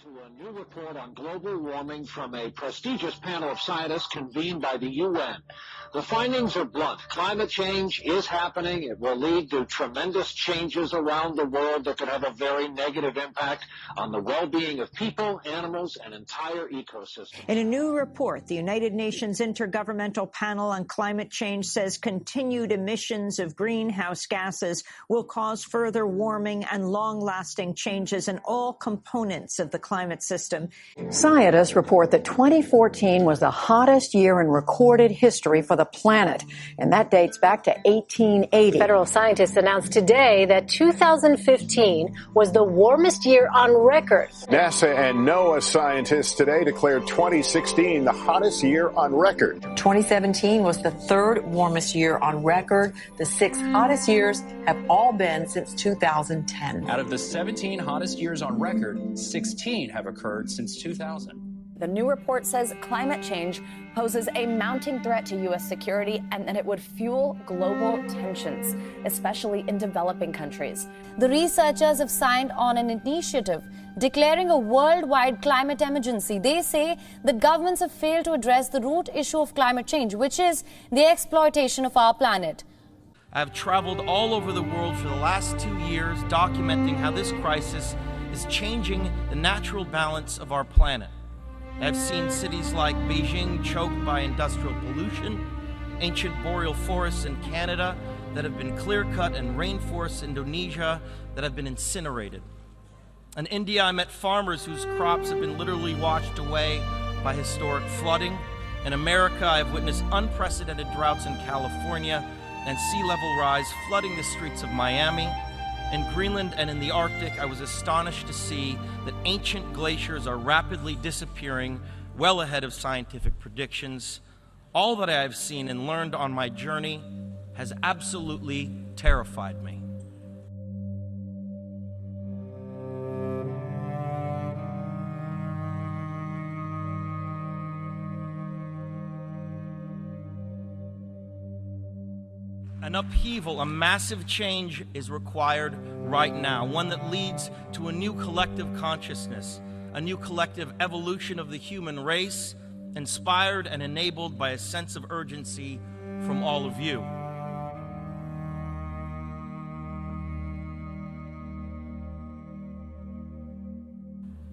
To a new report on global warming from a prestigious panel of scientists convened by the UN. The findings are blunt. Climate change is happening. It will lead to tremendous changes around the world that could have a very negative impact on the well-being of people, animals, and entire ecosystems. In a new report, the United Nations Intergovernmental Panel on Climate Change says continued emissions of greenhouse gases will cause further warming and long-lasting changes in all components of the climate system. Scientists report that 2014 was the hottest year in recorded history for the planet, and that dates back to 1880. Federal scientists announced today that 2015 was the warmest year on record. NASA and NOAA scientists today declared 2016 the hottest year on record. 2017 was the third warmest year on record. The 6 hottest years have all been since 2010. Out of the 17 hottest years on record, 16 have occurred since 2000. The new report says climate change poses a mounting threat to U.S. security and that it would fuel global tensions, especially in developing countries. The researchers have signed on an initiative declaring a worldwide climate emergency. They say that governments have failed to address the root issue of climate change, which is the exploitation of our planet. I've traveled all over the world for the last 2 years documenting how this crisis is changing the natural balance of our planet. I've seen cities like Beijing choked by industrial pollution, ancient boreal forests in Canada that have been clear-cut, and rainforests in Indonesia that have been incinerated. In India, I met farmers whose crops have been literally washed away by historic flooding. In America, I've witnessed unprecedented droughts in California and sea level rise flooding the streets of Miami. In Greenland and in the Arctic, I was astonished to see that ancient glaciers are rapidly disappearing, well ahead of scientific predictions. All that I have seen and learned on my journey has absolutely terrified me. An upheaval, a massive change is required right now, one that leads to a new collective consciousness, a new collective evolution of the human race, inspired and enabled by a sense of urgency from all of you.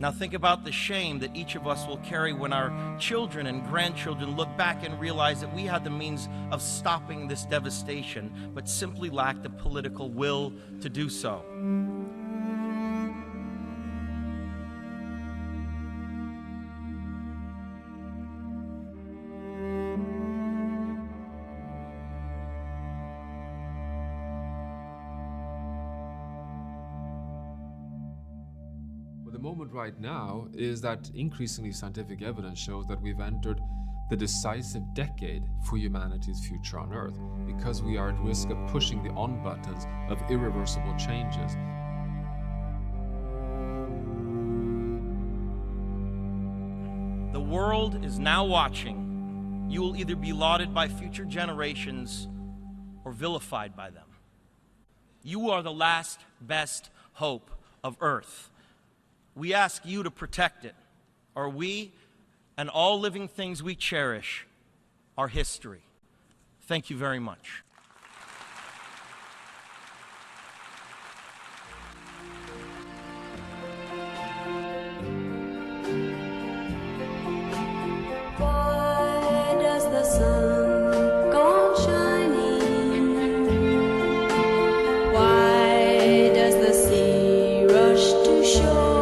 Now think about the shame that each of us will carry when our children and grandchildren look back and realize that we had the means of stopping this devastation, but simply lacked the political will to do so. The moment right now is that increasingly scientific evidence shows that we've entered the decisive decade for humanity's future on Earth, because we are at risk of pushing the on buttons of irreversible changes. The world is now watching. You will either be lauded by future generations or vilified by them. You are the last best hope of Earth. We ask you to protect it, or we and all living things we cherish are history. Thank you very much. Why does the sun go on shining? Why does the sea rush to shore?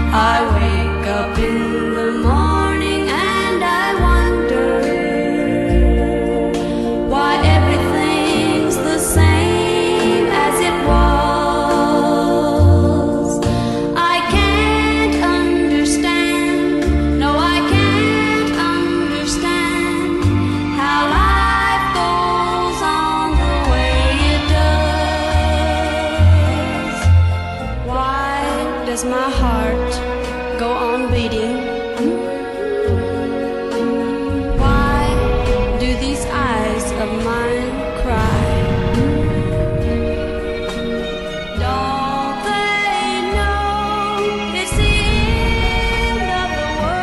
I wake up in the morning does my heart go on beating? Why do these eyes of mine cry? Don't they know it's the end of the world?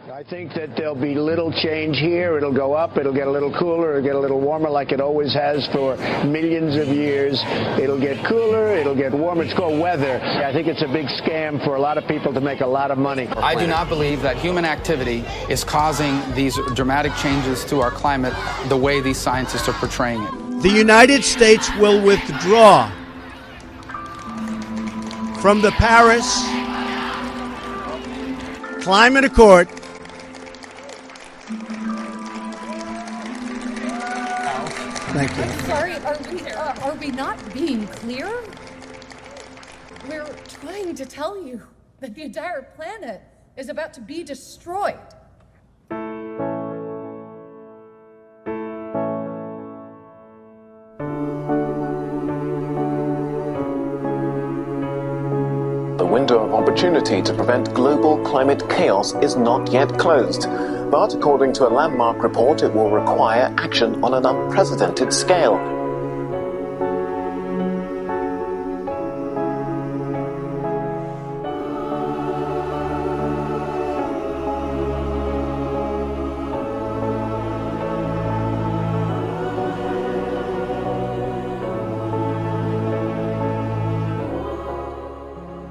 I think that there'll be little change here. It'll go up, it'll get a little cooler, it'll get a little warmer like it always has for millions of years. It'll get cooler, it'll get warmer. It's called weather. I think it's a big scam for a lot of people to make a lot of money. I do not believe that human activity is causing these dramatic changes to our climate the way these scientists are portraying it. The United States will withdraw from the Paris Climate Accord. Thank you. I'm sorry, are we not being clear? We're trying to tell you that the entire planet is about to be destroyed. The window of opportunity to prevent global climate chaos is not yet closed, but according to a landmark report, it will require action on an unprecedented scale.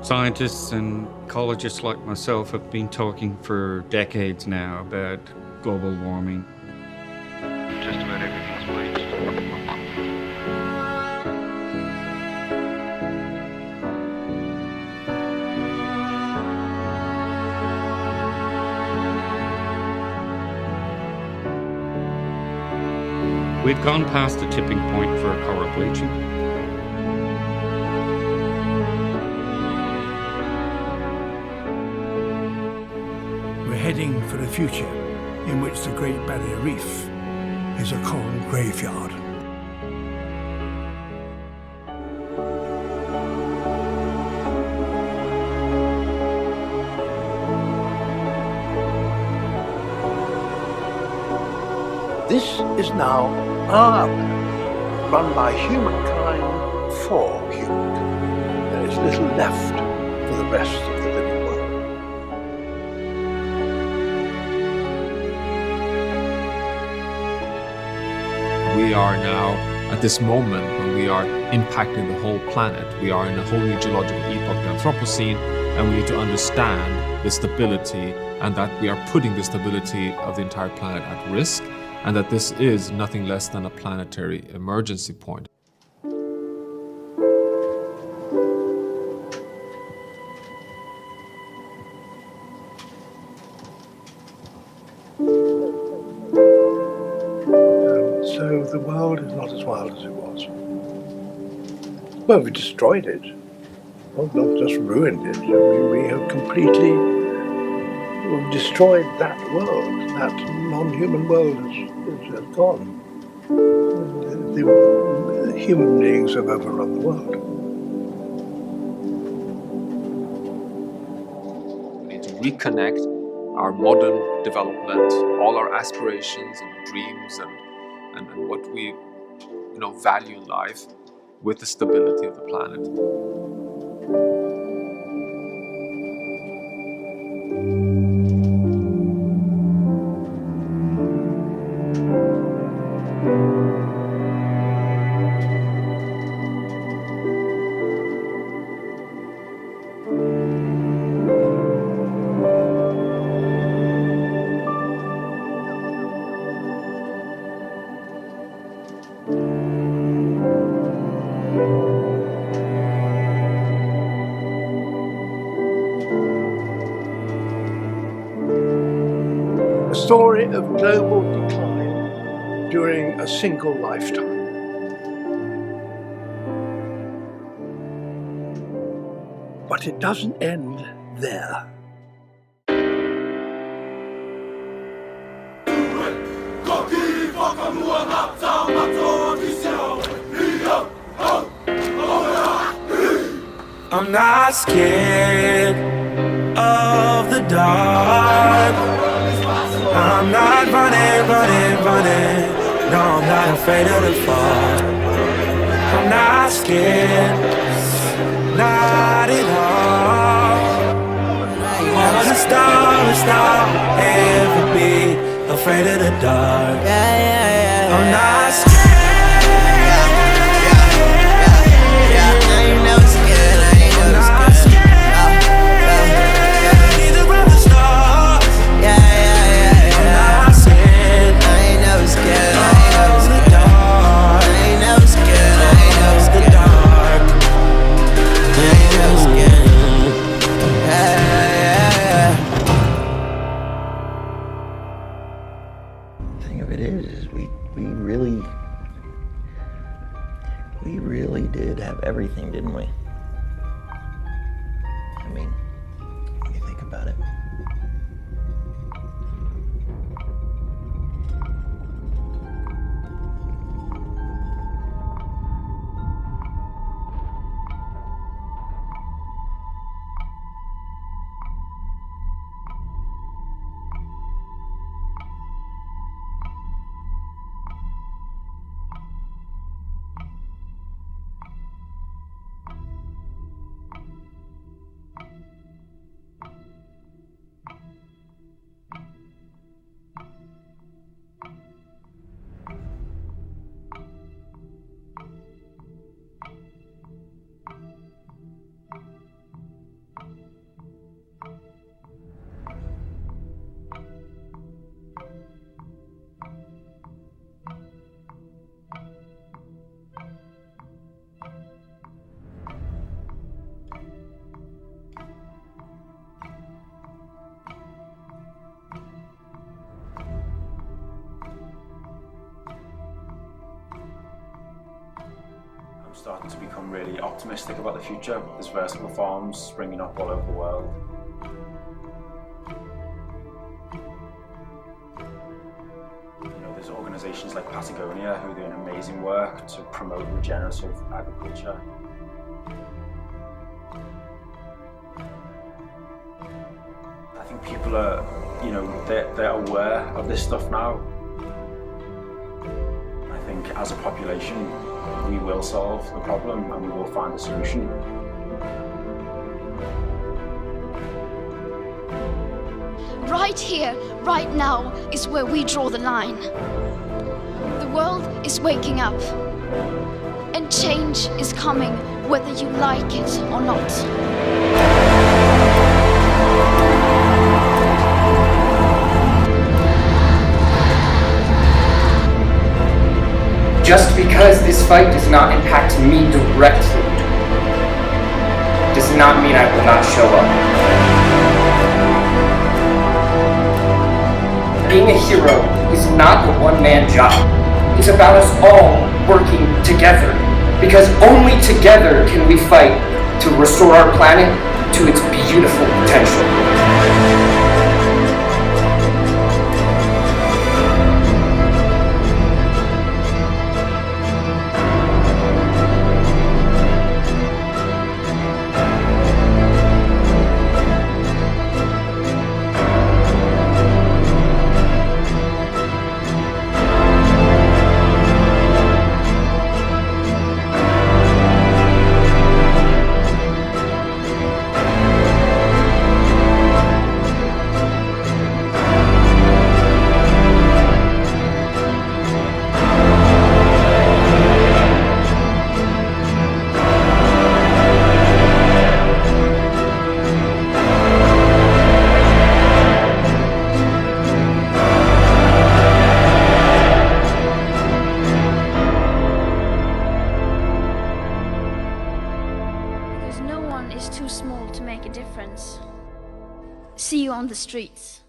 Scientists and ecologists like myself have been talking for decades now about global warming. Just about everything's bleached. We've gone past the tipping point for coral bleaching. Heading for a future in which the Great Barrier Reef is a coral graveyard. This is now our planet, run by humankind for humankind. There is little left for the rest of the living world. We are now at this moment when we are impacting the whole planet. We are in a whole new geological epoch, the Anthropocene, and we need to understand the stability and that we are putting the stability of the entire planet at risk, and that this is nothing less than a planetary emergency point. So the world is not as wild as it was. Well, we destroyed it. Well, not just ruined it. We have completely destroyed that world. That non-human world is gone. The human beings have overrun the world. We need to reconnect our modern development, all our aspirations and dreams and what we value in life with the stability of the planet. Story of global decline during a single lifetime. But it doesn't end there. I'm not scared of the dark. I'm not running. No, I'm not afraid of the fall. I'm not scared, not at all. I'm a star, ever be afraid of the dark. I'm not scared. We really did have everything, didn't we? I mean, when you think about it. Starting to become really optimistic about the future. There's vertical farms springing up all over the world. You know, there's organisations like Patagonia who are doing amazing work to promote regenerative agriculture. I think people are, you know, they're aware of this stuff now. I think as a population, we will solve the problem and we will find a solution. Right here, right now, is where we draw the line. The world is waking up, and change is coming whether you like it or not. Just because this fight does not impact me directly does not mean I will not show up. Being a hero is not a one-man job. It's about us all working together, because only together can we fight to restore our planet to its beautiful potential. Is too small to make a difference. See you on the streets.